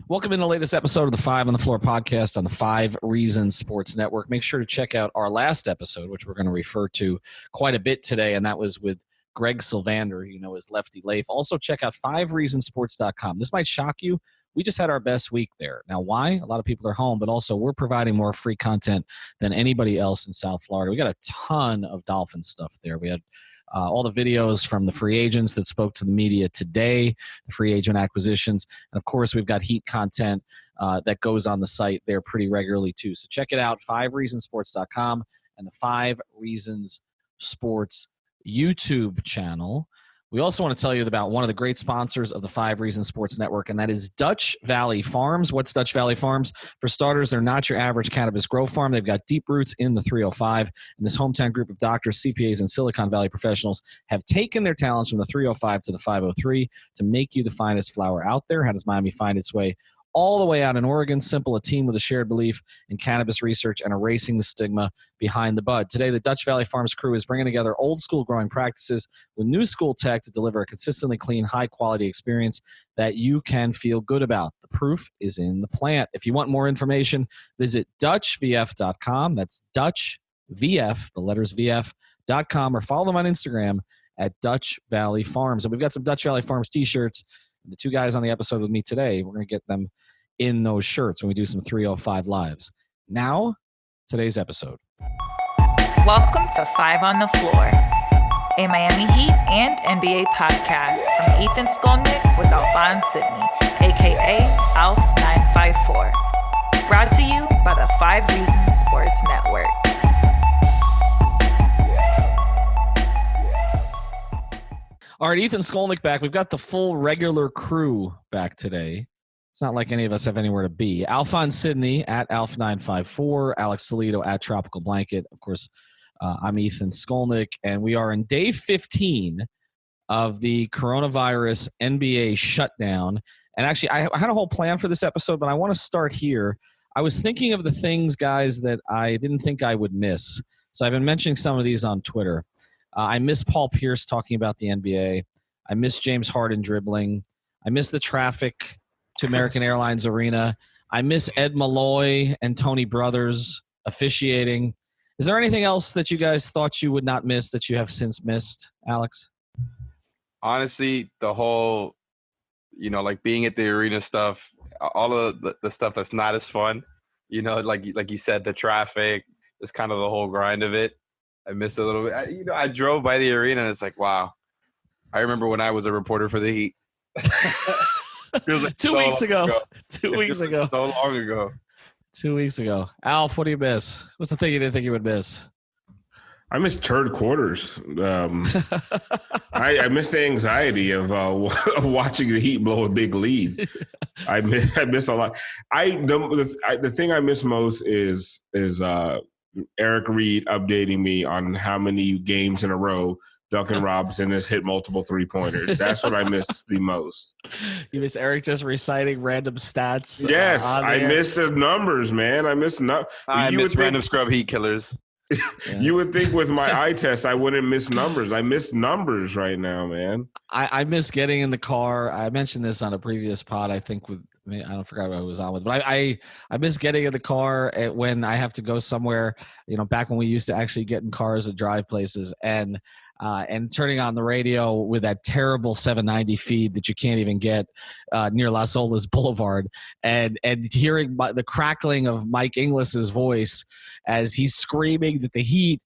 Welcome in the latest episode of the Five on the Floor podcast on the 5 Reasons Sports Network. Make sure to check out our last episode, which we're going to refer to quite a bit today, and that was with Greg Sylvander, as Lefty Leif. Also, check out 5reasonsports.com. This might shock you. We just had our best week there. Now, why? A lot of people are home, but also we're providing more free content than anybody else in South Florida. We got a ton of Dolphin stuff there. We had all the videos from the free agents that spoke to the media today, the free agent acquisitions. And, of course, we've got Heat content that goes on the site there pretty regularly, too. So check it out, 5reasonsports.com and the 5 Reasons Sports YouTube channel. We also want to tell you about one of the great sponsors of the 5 Reasons Sports Network, and that is Dutch Valley Farms. What's Dutch Valley Farms? For starters, they're not your average cannabis grow farm. They've got deep roots in the 305, and this hometown group of doctors, CPAs, and Silicon Valley professionals have taken their talents from the 305 to the 503 to make you the finest flower out there. How does Miami find its way? All the way out in Oregon, simple, a team with a shared belief in cannabis research and erasing the stigma behind the bud. Today, the Dutch Valley Farms crew is bringing together old school growing practices with new school tech to deliver a consistently clean, high quality experience that you can feel good about. The proof is in the plant. If you want more information, visit DutchVF.com. That's DutchVF, the letters VF.com, or follow them on Instagram at Dutch Valley Farms. And we've got some Dutch Valley Farms t-shirts. The 2 guys on the episode with me today, we're going to get them in those shirts when we do some 305 lives. Now, today's episode. Welcome to 5 on the Floor, a Miami Heat and NBA podcast from Ethan Skolnick with Alphonse Sidney, a.k.a. Alf954. Brought to you by the 5 Reasons Sports Network. All right, Ethan Skolnick back. We've got the full regular crew back today. It's not like any of us have anywhere to be. Alphonse Sidney at Alf954, Alex Toledo at Tropical Blanket. Of course, I'm Ethan Skolnick, and we are in day 15 of the coronavirus NBA shutdown. And actually, I had a whole plan for this episode, but I want to start here. I was thinking of the things, guys, that I didn't think I would miss. So I've been mentioning some of these on Twitter. I miss Paul Pierce talking about the NBA. I miss James Harden dribbling. I miss the traffic to American Airlines Arena. I miss Ed Malloy and Tony Brothers officiating. Is there anything else that you guys thought you would not miss that you have since missed, Alex? Honestly, the whole, like being at the arena stuff, all of the stuff that's not as fun, like you said, the traffic, just kind of the whole grind of it. I missed a little bit. I drove by the arena, and it's like, wow. I remember when I was a reporter for the Heat. Feels like 2 weeks ago. 2 weeks ago. So long ago. 2 weeks ago. Alf, what do you miss? What's the thing you didn't think you would miss? I miss third quarters. I miss the anxiety of watching the Heat blow a big lead. I miss a lot. The thing I miss most is Eric Reed updating me on how many games in a row Duncan Robinson has hit multiple three-pointers. That's what I miss the most. You miss Eric just reciting random stats? Yes, I miss the numbers, man. I miss random scrub Heat killers. Yeah. You would think with my eye test I wouldn't miss numbers. I miss numbers right now, man. I miss getting in the car. I mentioned this on a previous pod, I think, with I don't forget what I was on with, but I miss getting in the car when I have to go somewhere, back when we used to actually get in cars and drive places, and turning on the radio with that terrible 790 feed that you can't even get near Las Olas Boulevard, and hearing the crackling of Mike Inglis's voice as he's screaming that the Heat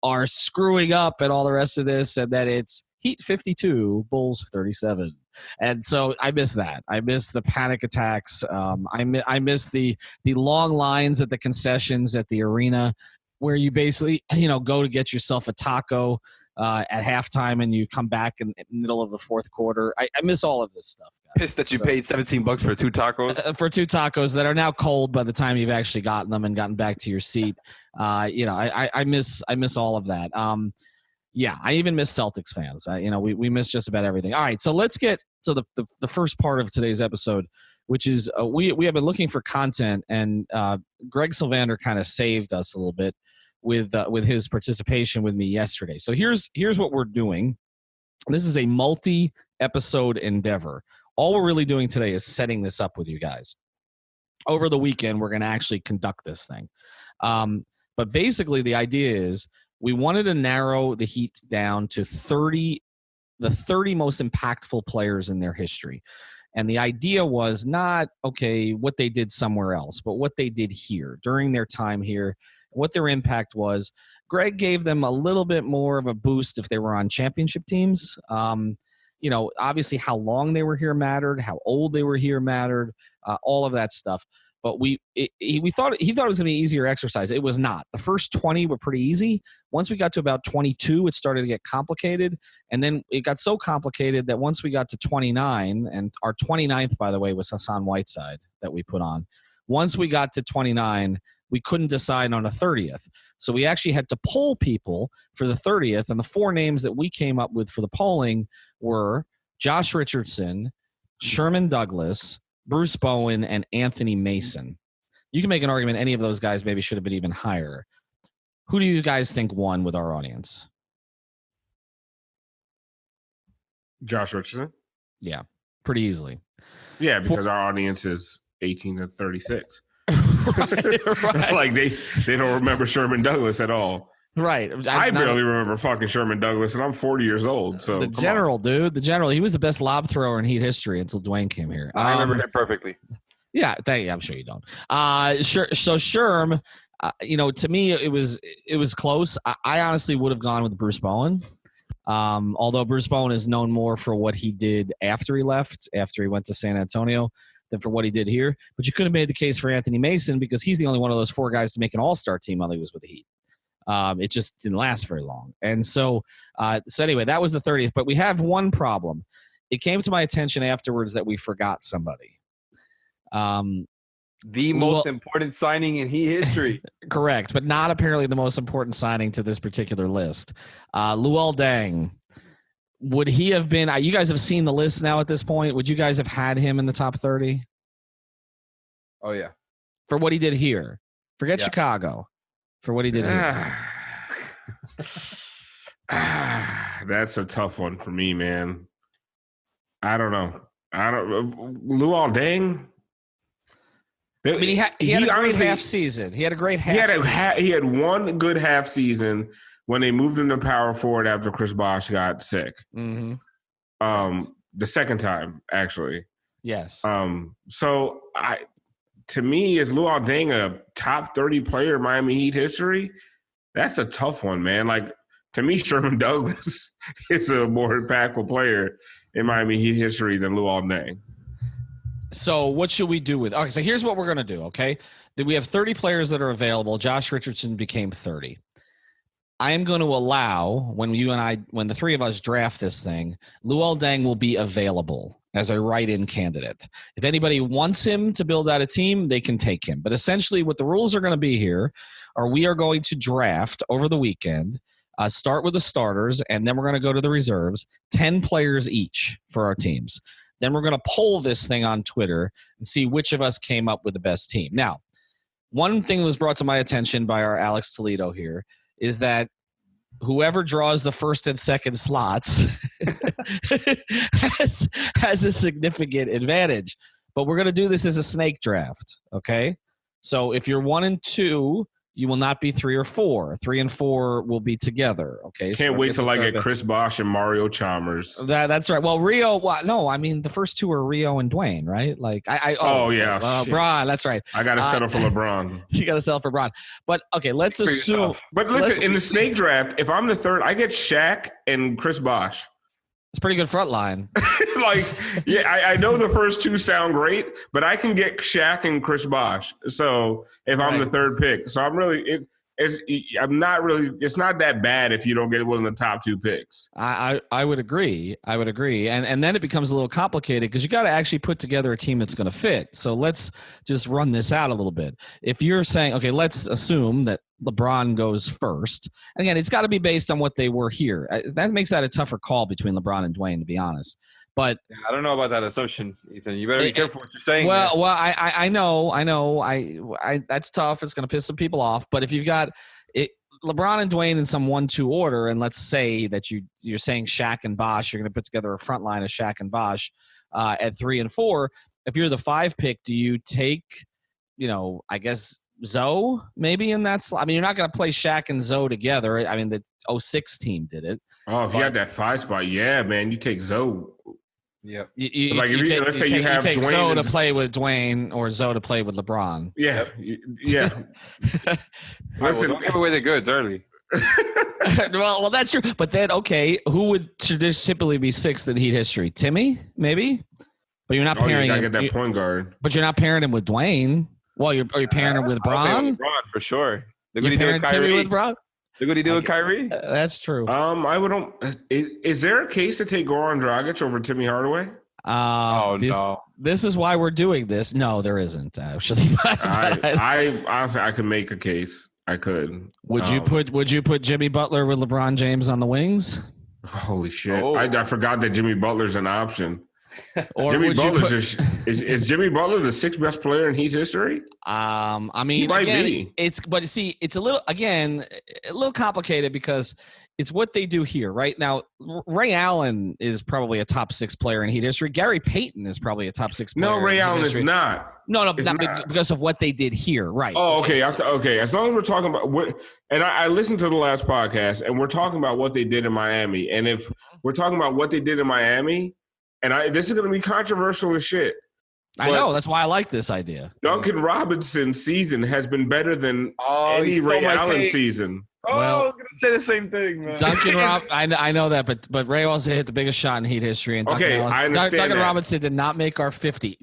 are screwing up and all the rest of this, and that it's Heat 52, Bulls 37. And so I miss that. I miss the panic attacks. I miss the long lines at the concessions at the arena where you basically, go to get yourself a taco at halftime and you come back in the middle of the fourth quarter. I miss all of this stuff. Pissed that you paid $17 for 2 tacos? For 2 tacos that are now cold by the time you've actually gotten them and gotten back to your seat. I miss all of that. Yeah, I even miss Celtics fans. We miss just about everything. All right, so let's get to the first part of today's episode, which is we have been looking for content, and Greg Sylvander kind of saved us a little bit with his participation with me yesterday. So here's what we're doing. This is a multi-episode endeavor. All we're really doing today is setting this up with you guys. over the weekend, we're going to actually conduct this thing. But basically, the idea is we wanted to narrow the Heat down to the 30 most impactful players in their history. And the idea was not, okay, what they did somewhere else, but what they did here during their time here, what their impact was. Greg gave them a little bit more of a boost if they were on championship teams. Obviously how long they were here mattered, how old they were here mattered, all of that stuff. But he thought it was going to be an easier exercise. It was not. The first 20 were pretty easy. Once we got to about 22, it started to get complicated. And then it got so complicated that once we got to 29, and our 29th, by the way, was Hassan Whiteside that we put on. Once we got to 29, we couldn't decide on a 30th. So we actually had to poll people for the 30th. And the 4 names that we came up with for the polling were Josh Richardson, Sherman Douglas, Bruce Bowen, and Anthony Mason. You can make an argument any of those guys maybe should have been even higher. Who do you guys think won with our audience? Josh Richardson? Yeah, pretty easily. Yeah, because our audience is 18 to 36. Right. Like they don't remember Sherman Douglas at all. Right. I barely remember fucking Sherman Douglas, and I'm 40 years old. So the general, he was the best lob thrower in Heat history until Dwyane came here. I remember him perfectly. Yeah, I'm sure you don't. So Sherm, to me it was close. I honestly would have gone with Bruce Bowen. Although Bruce Bowen is known more for what he did after he went to San Antonio than for what he did here. But you could have made the case for Anthony Mason because he's the only one of those 4 guys to make an all-star team while he was with the Heat. It just didn't last very long. And so anyway, that was the 30th. But we have one problem. It came to my attention afterwards that we forgot somebody. The most important signing in Heat history. Correct, but not apparently the most important signing to this particular list. Luol Deng. Would he have been – you guys have seen the list now at this point. Would you guys have had him in the top 30? Oh, yeah. For what he did here. Forget Chicago. For what he did here. That's a tough one for me, man. I don't know. Luol Deng. I mean, he had a great half season. He had a great half season. He had one good half season when they moved him to power forward after Chris Bosh got sick. Mm-hmm. The second time, actually. Yes. So to me, is Luol Deng a top 30 player in Miami Heat history? That's a tough one, man. Like, to me, Sherman Douglas is a more impactful player in Miami Heat history than Luol Deng. So what should we do with – okay, so here's what we're going to do, okay? We have 30 players that are available. Josh Richardson became 30. I am going to allow, when the 3 of us draft this thing, Luol Deng will be available as a write-in candidate. If anybody wants him to build out a team, they can take him. But essentially what the rules are going to be here are we are going to draft over the weekend, start with the starters, and then we're going to go to the reserves, 10 players each for our teams. Then we're going to poll this thing on Twitter and see which of us came up with the best team. Now, one thing that was brought to my attention by our Alex Toledo here is that whoever draws the first and second slots has a significant advantage. But we're going to do this as a snake draft, okay? So if you're 1 and 2, you will not be 3 or 4. 3 and 4 will be together. Okay. Can't wait till I get Chris Bosh and Mario Chalmers. That's right. Well, Rio. Well, no, I mean the first 2 are Rio and Dwyane, right? Like LeBron. That's right. I got to settle for LeBron. You got to settle for LeBron. But okay, let's assume. But listen, in the snake draft, if I'm the 3rd, I get Shaq and Chris Bosh. It's a pretty good front line. I know the first 2 sound great, but I can get Shaq and Chris Bosh. So if I'm the 3rd pick, so it's not that bad if you don't get one of the top 2 picks. I would agree. And then it becomes a little complicated because you got to actually put together a team that's going to fit. So let's just run this out a little bit. If you're saying, okay, let's assume that LeBron goes first. Again, it's got to be based on what they were here. That makes that a tougher call between LeBron and Dwyane, to be honest. But I don't know about that assumption, Ethan. You better be careful what you're saying. Well, I know. That's tough. It's going to piss some people off. But if you've got LeBron and Dwyane in some 1-2 order, and let's say that you're saying Shaq and Bosh, you're going to put together a front line of Shaq and Bosh at 3 and 4. If you're the 5 pick, do you take I guess Zoe maybe in that slot. I mean, you're not going to play Shaq and Zoe together. I mean, the 06 team did it. Oh, if you had that 5 spot, yeah, man, you take Zoe. Yeah. Let's say you have take Dwyane Zoe to play with Dwyane or Zoe to play with LeBron. Yeah. Listen, don't give away the goods early. well, that's true. But then, okay, who would typically be 6th in Heat history? Timmy, maybe. But you're not pairing you him. Get that point guard. But you're not pairing him with Dwyane. Well, you're pairing him with Bron. LeBron for sure. Look what he did with Kyrie. With Bron. Look what he did with Kyrie. That's true. I would. Is there a case to take Goran Dragic over Timmy Hardaway? No. This is why we're doing this. No, there isn't actually. I honestly, I could make a case. I could. Would you put Jimmy Butler with LeBron James on the wings? Holy shit! Oh. I forgot that Jimmy Butler's an option. Or Jimmy Butler is Jimmy Butler the 6th best player in Heat history? I mean, he might be. It's a little complicated because it's what they do here right now. Ray Allen is probably a top 6 player in Heat history. Gary Payton is probably a top 6 player. No, Ray Allen is not. No, not because of what they did here, right? Oh, okay, okay. As long as we're talking about I listened to the last podcast, and we're talking about what they did in Miami, and if we're talking about what they did in Miami. And this is going to be controversial as shit. I know. That's why I like this idea. Duncan Robinson's season has been better than any Ray Allen season. I was going to say the same thing, man. Duncan I know that, but Ray also hit the biggest shot in Heat history. And I understand Duncan Robinson did not make our 50.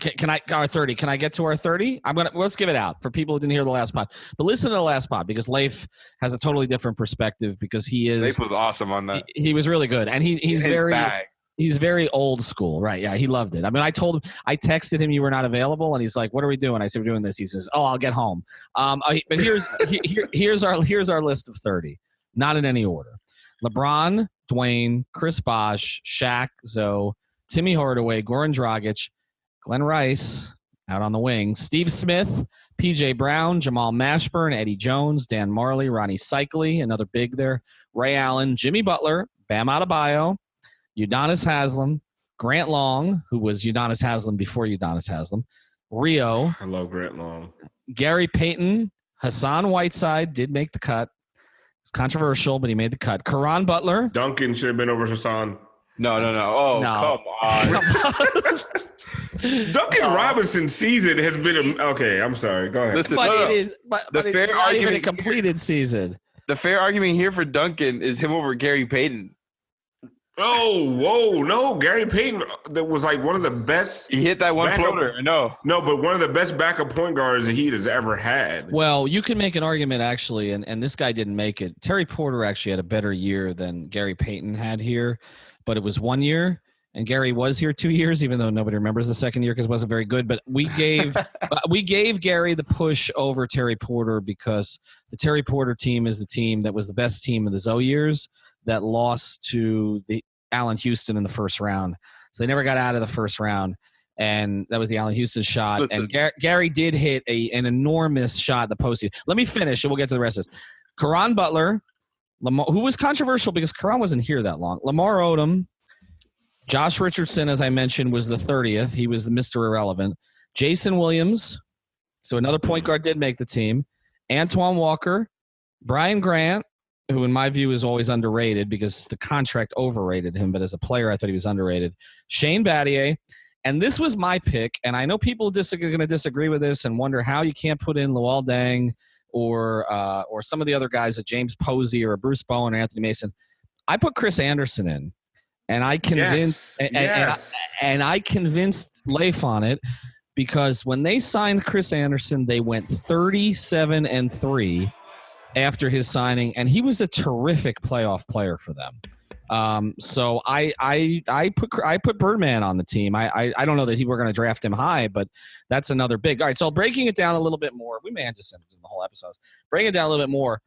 Our 30? Can I get to our 30? Let's give it out for people who didn't hear the last pod. But listen to the last pod because Leif has a totally different perspective because Leif was awesome on that. He was really good, and he's very. Bag. He's very old school, right? Yeah, he loved it. I mean, I texted him you were not available, and he's like, "What are we doing?" I said, "We're doing this." He says, "Oh, I'll get home." But here's our list of 30, not in any order: LeBron, Dwyane, Chris Bosh, Shaq, Zoe, Timmy Hardaway, Goran Dragic, Glenn Rice out on the wing, Steve Smith, P.J. Brown, Jamal Mashburn, Eddie Jones, Dan Marley, Ronnie Cycli, another big there, Ray Allen, Jimmy Butler, Bam Adebayo, Udonis Haslem, Grant Long, who was Udonis Haslem before Udonis Haslem, Rio. I love Grant Long. Gary Payton, Hassan Whiteside did make the cut. It's controversial, but he made the cut. Caron Butler. Duncan should have been over Hassan. No. Oh, no. Come on. Duncan Robinson's season has been okay. I'm sorry. Go ahead. Listen, it's not even a completed season. The fair argument here for Duncan is him over Gary Payton. Oh, whoa, no. Gary Payton, that was like one of the best. He hit that one floater, I know. No, but one of the best backup point guards the Heat has ever had. Well, you can make an argument, actually, and this guy didn't make it. Terry Porter actually had a better year than Gary Payton had here, but it was 1 year, and Gary was here 2 years, even though nobody remembers the second year because it wasn't very good. But we gave Gary the push over Terry Porter because the Terry Porter team is the team that was the best team in the Zoe years that lost to the Allen Houston in the first round. So they never got out of the first round, and that was the Allen Houston shot. Listen. And Gary did hit an enormous shot in the postseason. Let me finish, and we'll get to the rest of this. Caron Butler, who was controversial because Caron wasn't here that long. Lamar Odom, Josh Richardson, as I mentioned, was the 30th. He was the Mr. Irrelevant. Jason Williams, so another point guard did make the team. Antoine Walker, Brian Grant, who in my view is always underrated because the contract overrated him, but as a player I thought he was underrated. Shane Battier, and this was my pick, and I know people are going to disagree with this and wonder how you can't put in Luol Deng or some of the other guys, James Posey or Bruce Bowen or Anthony Mason. I put Chris Anderson in, and I convinced and I convinced Leif on it because when they signed Chris Anderson, they went 37-3. After his signing, and he was a terrific playoff player for them. So I put Birdman on the team. I don't know that we're going to draft him high, but that's another big. All right, so breaking it down a little bit more, we may have just ended the whole episode. Breaking it down a little bit more,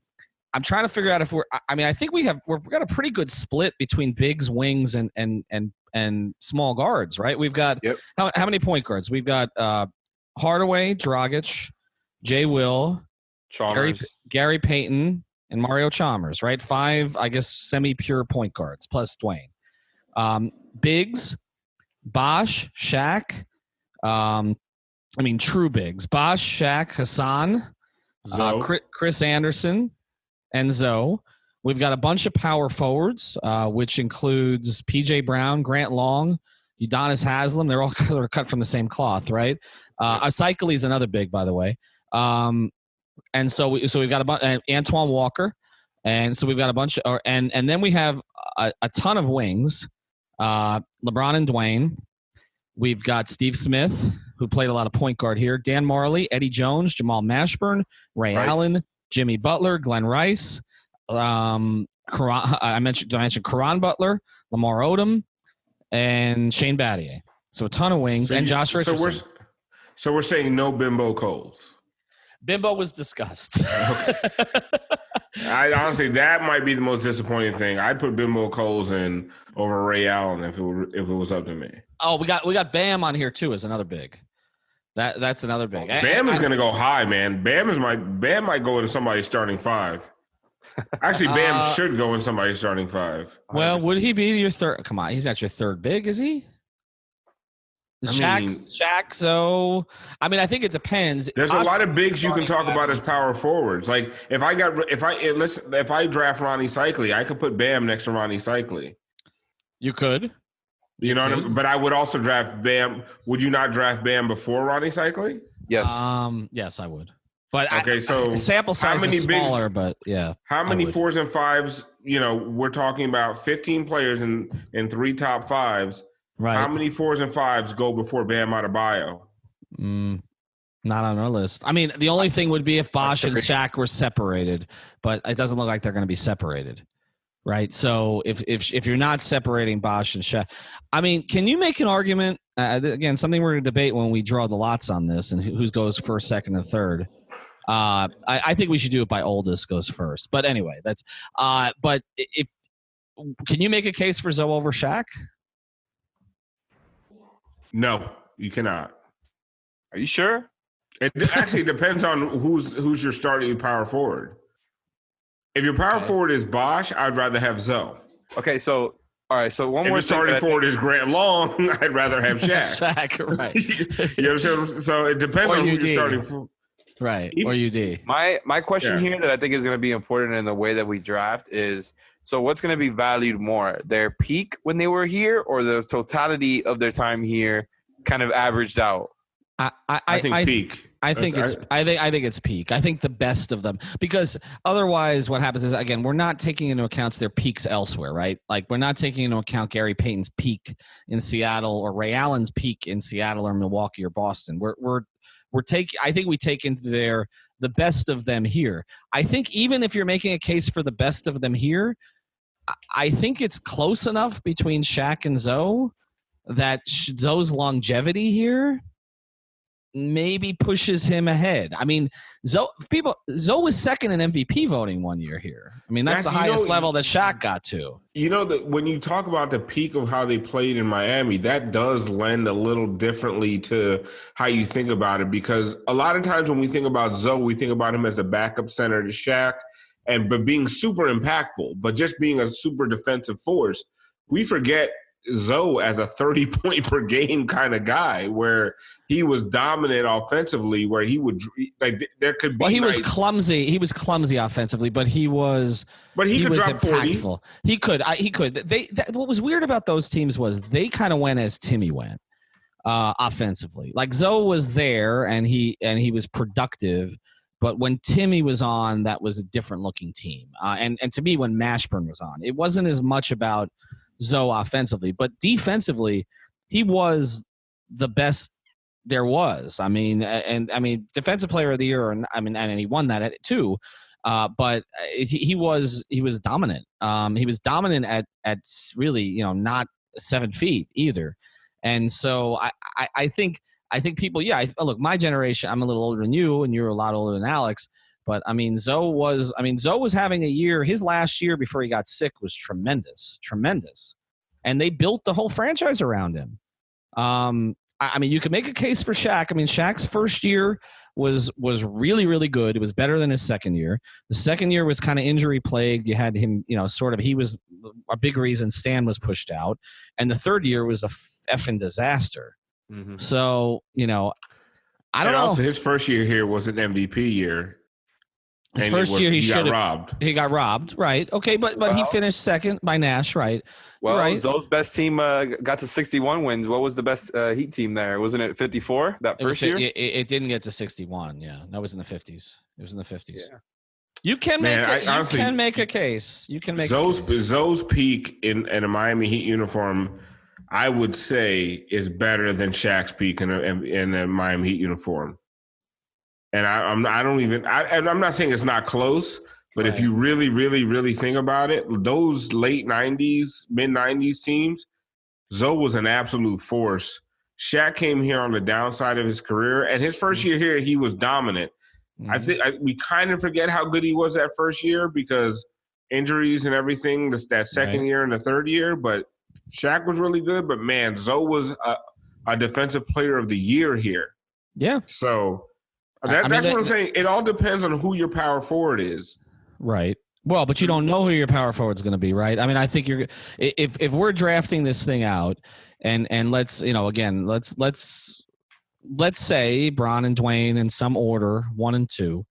I'm trying to figure out if I think we've got a pretty good split between bigs, wings, and small guards, right? We've got how many point guards? We've got Hardaway, Dragic, Jay Will, Gary Payton, and Mario Chalmers, right? 5, I guess, semi-pure point guards, plus Dwyane. Bigs, Bosh, Shaq, I mean, true bigs. Bosh, Shaq, Hassan, Chris Anderson, and Zoe. We've got a bunch of power forwards, which includes P.J. Brown, Grant Long, Udonis Haslem. They're all cut from the same cloth, right? Cycli is another big, by the way. And so we've got a bunch, Antoine Walker. And so we've got a bunch of, and then we have a ton of wings, LeBron and Dwyane. We've got Steve Smith, who played a lot of point guard here, Dan Marley, Eddie Jones, Jamal Mashburn, Ray Allen, Jimmy Butler, Glenn Rice. I mentioned Karan Butler, Lamar Odom, and Shane Battier. So a ton of wings, and Josh Richardson. So we're saying no Bimbo Coles. Bimbo was discussed. I honestly, that might be the most disappointing thing. I'd put Bimbo Coles in over Ray Allen if it was up to me. Oh, we got Bam on here too as another big. That's another big. Bam is going to go high, man. Bam might go into somebody's starting five. Actually, Bam should go in somebody's starting five. 100%. Well, would he be your third? Come on, he's not your third big, is he? Shaq. So, I mean, I think it depends. There's a lot of bigs you can talk about as power forwards. Like if I draft Ronnie Cycli, I could put Bam next to Ronnie Cycli. You could. You know what I mean? But I would also draft Bam. Would you not draft Bam before Ronnie Cycli? Yes. Yes, I would. But okay, so sample size is smaller, but yeah. How many fours and fives? We're talking about 15 players in 3 top fives. Right. How many fours and fives go before Bam Adebayo? Not on our list. I mean, the only thing would be if Bosh and Shaq were separated, but it doesn't look like they're going to be separated, right? So if you're not separating Bosh and Shaq, I mean, can you make an argument? Again, something we're going to debate when we draw the lots on this and who goes first, second, and third. I think we should do it by oldest goes first. But anyway, that's. But can you make a case for Zoe over Shaq? No, you cannot. Are you sure? It actually depends on who's your starting power forward. If your power forward is Bosh, I'd rather have Zoe. Okay, so all right, so one more. If your starting forward is Grant Long, I'd rather have Shaq. Shaq, right? You understand? So it depends on who you're starting for. Right, or UD. My question here that I think is going to be important in the way that we draft is. So what's going to be valued more, their peak when they were here or the totality of their time here kind of averaged out? I think peak. I think it's peak. I think the best of them, because otherwise what happens is, again, we're not taking into account their peaks elsewhere, right? Like we're not taking into account Gary Payton's peak in Seattle or Ray Allen's peak in Seattle or Milwaukee or Boston. I think we take into the best of them here. I think even if you're making a case for the best of them here, I think it's close enough between Shaq and Zoe that Zoe's longevity here maybe pushes him ahead. I mean, Zoe was second in MVP voting one year here. I mean, that's the highest level that Shaq got to. You know, that when you talk about the peak of how they played in Miami, that does lend a little differently to how you think about it, because a lot of times when we think about Zoe, we think about him as a backup center to Shaq, but being super impactful, but just being a super defensive force. We forget Zoe as a 30-point per game kind of guy, where he was dominant offensively, where he would there could be. Well, he was clumsy. He was clumsy offensively, but he was. But he could drop 40. He could. What was weird about those teams was they kind of went as Timmy went offensively. Like Zoe was there and he was productive. But when Timmy was on, that was a different looking team. And to me, when Mashburn was on, it wasn't as much about Zoe offensively, but defensively, he was the best there was. I mean, defensive player of the year, and he won that too. But he was dominant. He was dominant at really, not 7 feet either. And so I think people, look, my generation, I'm a little older than you, and you're a lot older than Alex. But Zoe was having a year. His last year before he got sick was tremendous, and they built the whole franchise around him. You could make a case for Shaq. Shaq's first year was really, really good. It was better than his second year. The second year was kind of injury plagued. You had him, he was a big reason Stan was pushed out, and the third year was a effing disaster. Mm-hmm. So I don't know. Also, his first year here was an MVP year. His first year, he got robbed. He got robbed, right? Okay, but he finished second by Nash, right? Well, right. Zoe's best team got to 61 wins. What was the best Heat team there? Wasn't it 54 that first year? It didn't get to 61. Yeah, that was in the 50s. It was in the 50s. Yeah. You can make honestly, you can make a case. You can make Zoe's peak in a Miami Heat uniform, I would say, is better than Shaq's peak in a Miami Heat uniform. And I'm not saying it's not close, but if you really, really, really think about it, those late 90s, mid 90s teams, Zoe was an absolute force. Shaq came here on the downside of his career, and his first year here, he was dominant. Mm-hmm. I think we kind of forget how good he was that first year because injuries and everything. That second year and the third year, but Shaq was really good. But man, Zoe was a defensive player of the year here. Yeah. So. That's what I'm saying. It all depends on who your power forward is. Right. Well, but you don't know who your power forward is going to be, right? I mean, I think if we're drafting this thing out, and let's say Bron and Dwyane in some order, 1 and 2,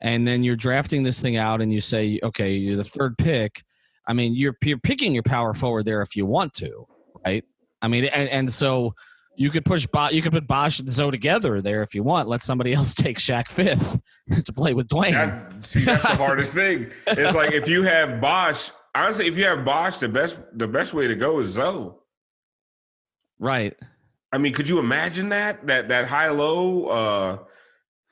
and then you're drafting this thing out, and you say, okay, you're the third pick. I mean, you're picking your power forward there if you want to, right? I mean, and so. You could put Bosh and Zoe together there if you want. Let somebody else take Shaq 5th to play with Dwyane. That's the hardest thing. It's like if you have Bosh, honestly, the best way to go is Zoe. Right. I mean, could you imagine that high-low,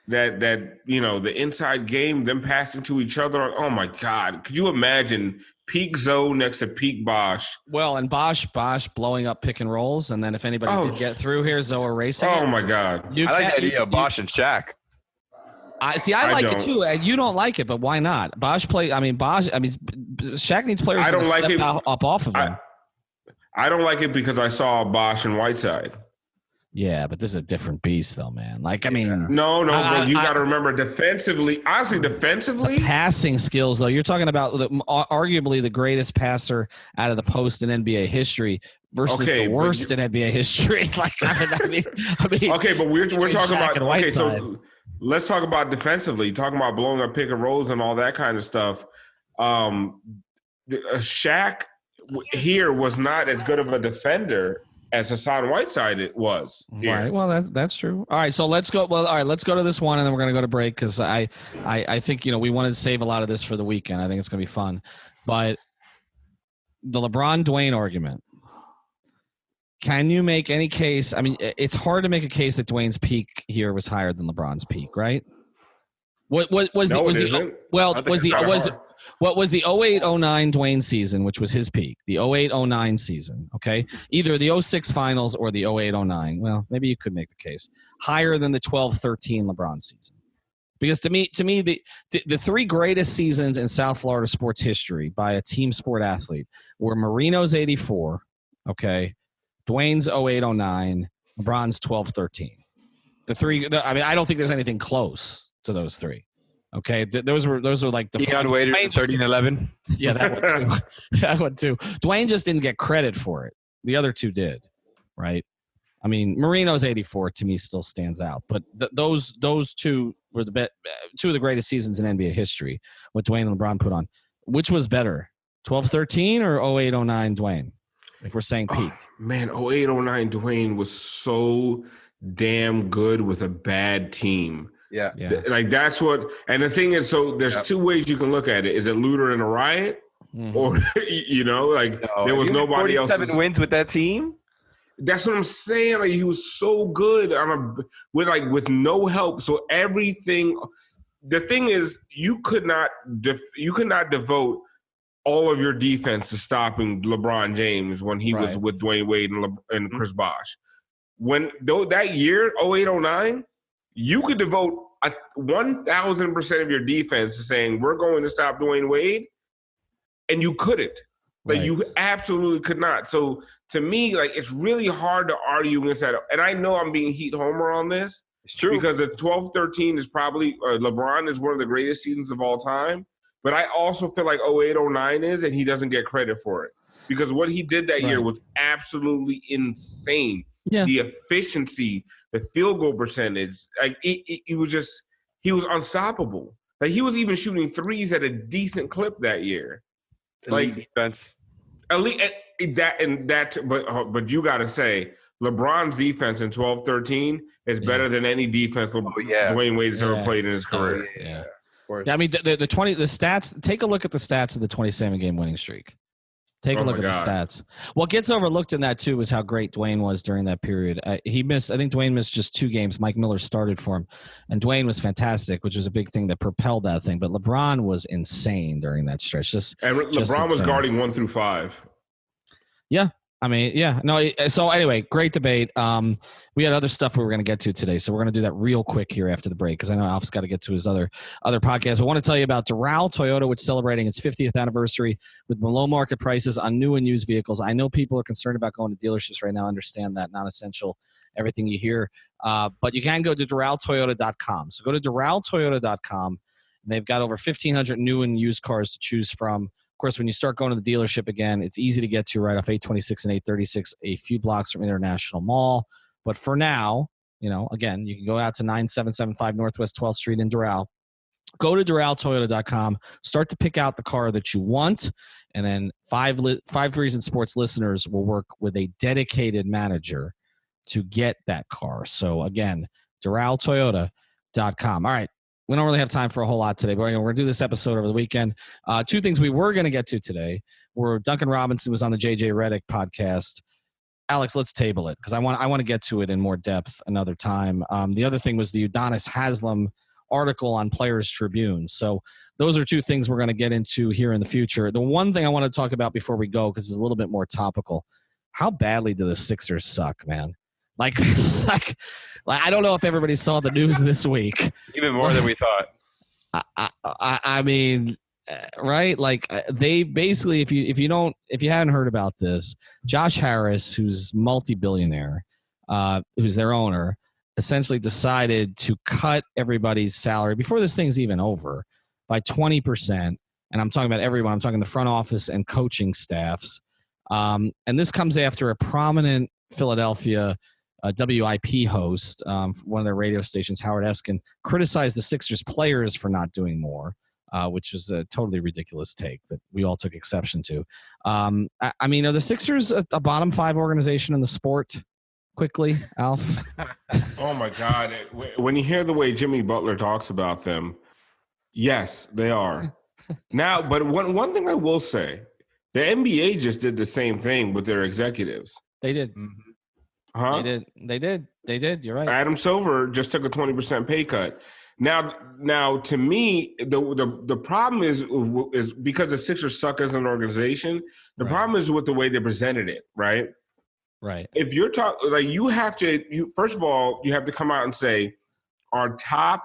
that the inside game, them passing to each other? Oh my God! Could you imagine peak Zoe next to peak Bosh? Well, and Bosh blowing up pick and rolls, and then if anybody did get through here, Zoe racing. Oh my God! I like the idea of Bosh and Shaq. I like it too. You don't like it, but why not? Shaq needs players I don't like step it up off of him. I don't like it because I saw Bosh and Whiteside. Yeah, but this is a different beast, though, man. Like, I mean, no, but you got to remember defensively. Honestly, defensively, passing skills, though. You're talking about arguably the greatest passer out of the post in NBA history versus the worst in NBA history. Like, I mean, okay, but we're talking Shaq about so let's talk about defensively. Talking about blowing up pick and rolls and all that kind of stuff. Shaq here was not as good of a defender as Hassan Whiteside it was. Here. Right. Well, that's true. All right. So let's go. Well, all right. Let's go to this one, and then we're going to go to break because I think we wanted to save a lot of this for the weekend. I think it's going to be fun. But the LeBron Dwyane argument. Can you make any case? I mean, it's hard to make a case that Dwyane's peak here was higher than LeBron's peak, right? What was the 08-09 Dwyane season, which was his peak, the 08-09 season, okay? Either the 06 finals or the 08-09. Well, maybe you could make the case. Higher than the 12-13 LeBron season. Because to me, the three greatest seasons in South Florida sports history by a team sport athlete were Marino's 84, okay? Dwyane's 08-09, LeBron's 12-13. I don't think there's anything close to those three. Okay, those were like the Deion Waiters 13-11. Yeah, that one too. That one too. Dwyane just didn't get credit for it. The other two did, right? I mean, Marino's 84 to me still stands out, but those two were two of the greatest seasons in NBA history. What Dwyane and LeBron put on, which was better, 12-13 or 08-09 Dwyane? If we're saying peak, man, 08-09 Dwyane was so damn good with a bad team. Yeah. Like that's what, and the thing is, so there's two ways you can look at it. Is it looter in a riot? Mm-hmm. Or, there was nobody else. 47 wins with that team? That's what I'm saying. Like he was so good with no help. So everything, the thing is, you could not devote all of your defense to stopping LeBron James when he was with Dwyane Wade and Chris Bosh. That year, 08-09, you could devote 1,000% of your defense to saying we're going to stop Dwyane Wade, and you couldn't. Like you absolutely could not. So to me, like it's really hard to argue against that. And I know I'm being Heat homer on this. It's true because the 12-13 is probably LeBron is one of the greatest seasons of all time. But I also feel like 08-09 is, and he doesn't get credit for it because what he did that year was absolutely insane. Yeah. the efficiency, the field goal percentage. Like he was unstoppable. Like he was even shooting threes at a decent clip that year. Elite defense. Elite but you got to say LeBron's defense in 12-13 is better than any defense Dwyane Wade has ever played in his career. Yeah. I mean, the stats. Take a look at the stats of the 27-game winning streak. Take a look at the stats. What gets overlooked in that too is how great Dwyane was during that period. I think Dwyane missed just 2 games. Mike Miller started for him, and Dwyane was fantastic, which was a big thing that propelled that thing. But LeBron was insane during that stretch. LeBron was guarding 1 through 5. Yeah. I mean, yeah. No. So anyway, great debate. We had other stuff we were going to get to today, so we're going to do that real quick here after the break because I know Alf's got to get to his other podcast. I want to tell you about Doral Toyota, which is celebrating its 50th anniversary with below market prices on new and used vehicles. I know people are concerned about going to dealerships right now. I understand that, not essential, everything you hear. But you can go to DoralToyota.com. So go to DoralToyota.com. They've got over 1,500 new and used cars to choose from. Of course, when you start going to the dealership again, it's easy to get to right off 826 and 836, a few blocks from International Mall. But for now, again, you can go out to 9775 Northwest 12th Street in Doral. Go to DoralToyota.com. Start to pick out the car that you want. And then Five Reasons Sports listeners will work with a dedicated manager to get that car. So, again, DoralToyota.com. All right. We don't really have time for a whole lot today, but we're going to do this episode over the weekend. 2 things we were going to get to today were Duncan Robinson was on the JJ Redick podcast. Alex, let's table it because I want to get to it in more depth another time. The other thing was the Udonis Haslem article on Players Tribune. So those are 2 things we're going to get into here in the future. The one thing I want to talk about before we go, because it's a little bit more topical, how badly do the Sixers suck, man? Like I don't know if everybody saw the news this week. Even more than we thought. I mean, right? Like they basically, if you hadn't heard about this, Josh Harris, who's multi-billionaire, who's their owner, essentially decided to cut everybody's salary before this thing's even over by 20%. And I'm talking about everyone. I'm talking the front office and coaching staffs. And this comes after a prominent Philadelphia WIP host, one of their radio stations, Howard Eskin, criticized the Sixers players for not doing more, which was a totally ridiculous take that we all took exception to. I mean, are the Sixers a bottom 5 organization in the sport? Quickly, Alf. Oh my God! When you hear the way Jimmy Butler talks about them, yes, they are. Now, but one thing I will say, the NBA just did the same thing with their executives. They did. Huh? They did. You're right. Adam Silver just took a 20% pay cut. Now, to me, the problem is because the Sixers suck as an organization. The problem is with the way they presented it, right? Right. If you're talking, like first of all, you have to come out and say, our top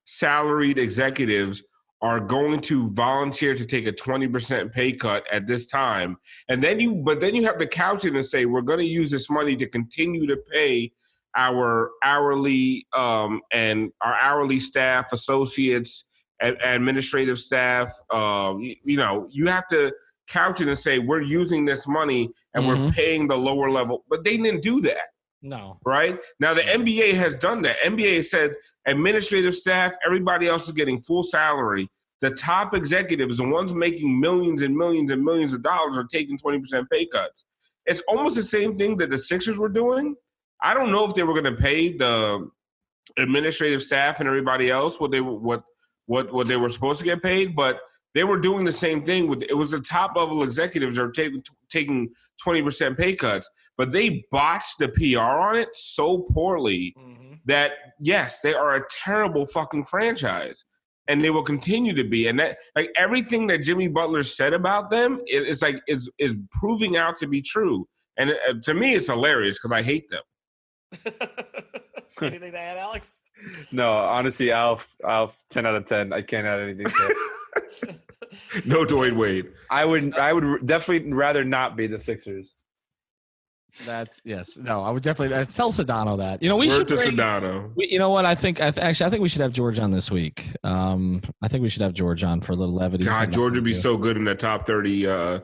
salaried executives are going to volunteer to take a 20% pay cut at this time. And then you have to couch it and say, we're going to use this money to continue to pay our hourly and our hourly staff, associates, administrative staff. You have to couch it and say, we're using this money and we're paying the lower level. But they didn't do that. No. Right? Now, the NBA has done that. NBA said administrative staff, everybody else is getting full salary. The top executives, the ones making millions and millions and millions of dollars, are taking 20% pay cuts. It's almost the same thing that the Sixers were doing. I don't know if they were going to pay the administrative staff and everybody else what they were supposed to get paid, but they were doing the same thing. It was the top level executives that are taking 20% pay cuts, but they botched the PR on it so poorly that, yes, they are a terrible fucking franchise, and they will continue to be. And that, like, everything that Jimmy Butler said about them is proving out to be true. And to me, it's hilarious because I hate them. Anything to add, Alex? No, honestly, Alf, 10 out of 10. I can't add anything to it. No Dwyane Wade. I would definitely rather not be the Sixers. I would definitely tell Sedano that. We Word should to Sedano. You know what? I think we should have George on this week. I think we should have George on for a little levity. God, George would be so good in the top 30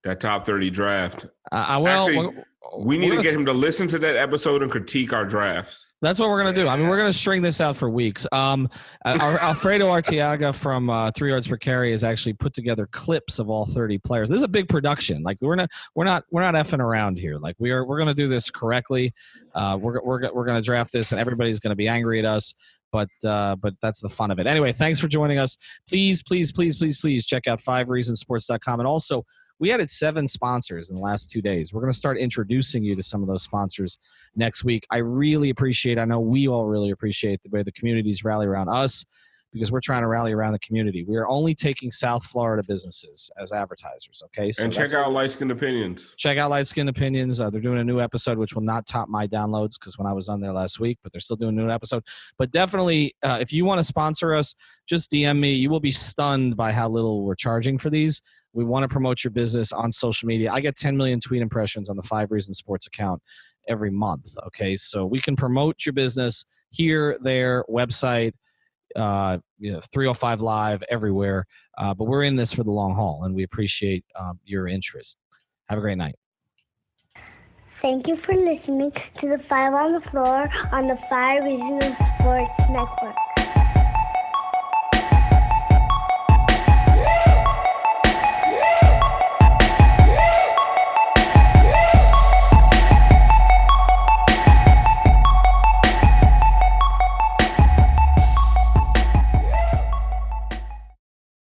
That top 30 draft. Well, we need to get him to listen to that episode and critique our drafts. That's what we're going to do. I mean, we're going to string this out for weeks. Alfredo Arteaga from 3 Yards Per Carry has actually put together clips of all 30 players. This is a big production. Like we're not effing around here. Like we're going to do this correctly. We're going to draft this, and everybody's going to be angry at us. But that's the fun of it. Anyway, thanks for joining us. Please check out 5reasonsports.com. And also, we added 7 sponsors in the last 2 days. We're going to start introducing you to some of those sponsors next week. I really appreciate, I know we all really appreciate the way the communities rally around us, because we're trying to rally around the community. We are only taking South Florida businesses as advertisers, okay? So and check out Light Skinned Opinions. Check out Light Skinned Opinions. They're doing a new episode, which will not top my downloads because when I was on there last week, but they're still doing a new episode. But definitely, if you want to sponsor us, just DM me. You will be stunned by how little we're charging for these. We want to promote your business on social media. I get 10 million tweet impressions on the 5 Reasons Sports account every month, okay? So we can promote your business here, there, website, 305 Live, everywhere. But we're in this for the long haul, and we appreciate your interest. Have a great night. Thank you for listening to the 5 on the Floor on the 5 Reasons Sports Network.